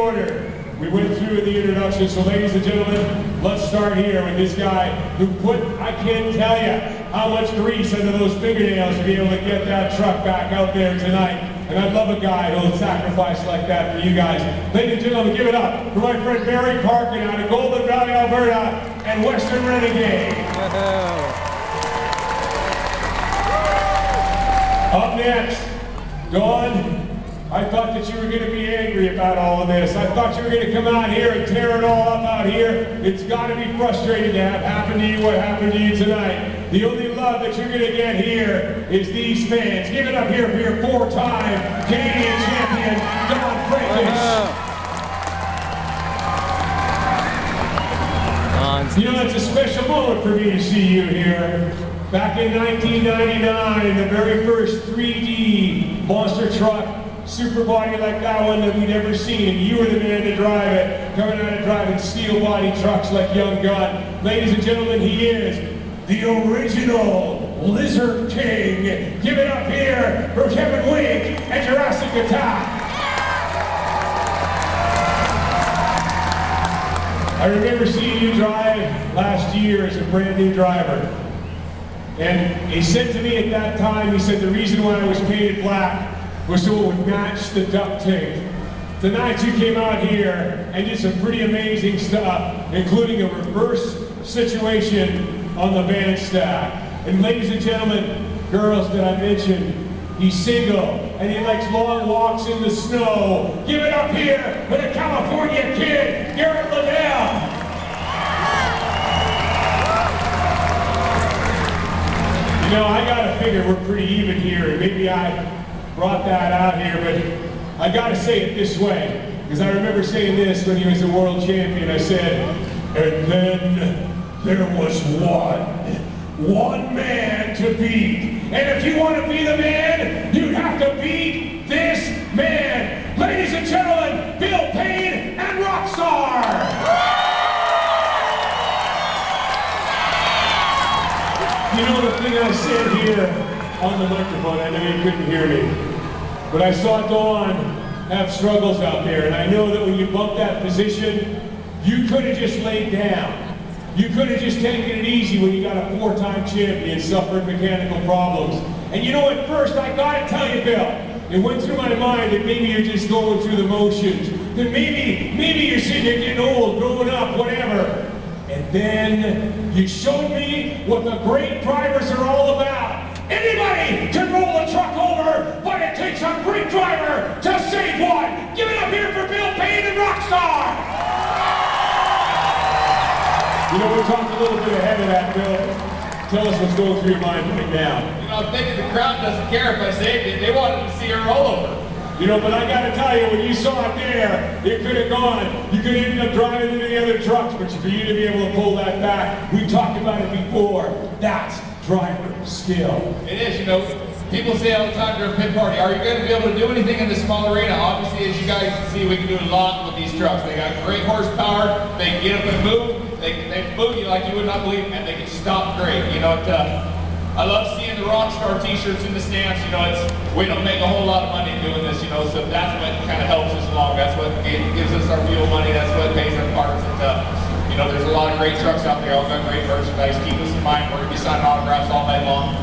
order. We went through the introduction, so ladies and gentlemen, let's start here with this guy who put, I can't tell you how much grease under those fingernails to be able to get that truck back out there tonight. And I love a guy who'll sacrifice like that for you guys. Ladies and gentlemen, give it up for my friend Barry Parkin out of Golden Valley, Alberta, and Western Renegade. Up next, Dawn. I thought that you were going to be angry about all of this. I thought you were going to come out here and tear it all up out here. It's got to be frustrating to have happen to you what happened to you tonight. The only love that you're going to get here is these fans. Give it up here for your four-time Canadian champion, Dawn Frankish. You know, it's a special moment for me to see you here. Back in 1999, the very first 3D monster truck, super body like that one that we'd ever seen, and you were the man to drive it, coming out of driving steel body trucks like Young Gun. Ladies and gentlemen, he is the original Lizard King. Give it up here for Kevin Wink and Jurassic Attack. I remember seeing you drive last year as a brand new driver. And he said to me at that time, he said the reason why I was painted black was so it would match the duct tape. Tonight you came out here and did some pretty amazing stuff, including a reverse situation on the band stack. And ladies and gentlemen, girls that I mentioned, he's single and he likes long walks in the snow. Give it up here for the California kid, Garrett Liddell. You know, I gotta figure we're pretty even here, and maybe I brought that out here, but I gotta say it this way, because I remember saying this when he was the world champion. I said, and then there was one man to beat. And if you want to be the man, you'd have to beat this man. Ladies and gentlemen, Bill Paynes and Rockstar. You know the thing I said here on the microphone, I know you couldn't hear me, but I saw Dawn have struggles out there, and I know that when you bump that position, you could have just laid down. You could have just taken it easy when you got a four-time champion suffering mechanical problems. And you know, at first, I gotta tell you, Bill, it went through my mind that maybe you're just going through the motions, that maybe you're sitting there getting old, growing up, whatever. And then you showed me what the great drivers are all about. Anybody can roll a truck over, but it takes a great driver to save one. Give it up here for Bill Paynes and Rockstar. You know, we talked a little bit ahead of that, Bill. Tell us what's going through your mind right now. You know, I'm thinking the crowd doesn't care if I saved it. They wanted to see her roll over. You know, but I gotta tell you, when you saw it there, it could have gone. You could have ended up driving into the other trucks, but for you to be able to pull that back, we talked about it before. That's driver skill. It is, you know. People say all the time during pit party, are you going to be able to do anything in this small arena? Obviously, as you guys can see, we can do a lot with these trucks. They got great horsepower. They can get up and move. They move you like you would not believe, and they can stop great. You know, I love seeing the Rockstar t-shirts in the stands. You know, we don't make a whole lot of money doing this, you know, so that's what kind of helps us along. That's what gives us our fuel money. That's what pays our parts. And, you know, there's a lot of great trucks out there. All got great merchandise. Keep us in mind. We're going to be signing autographs all night long.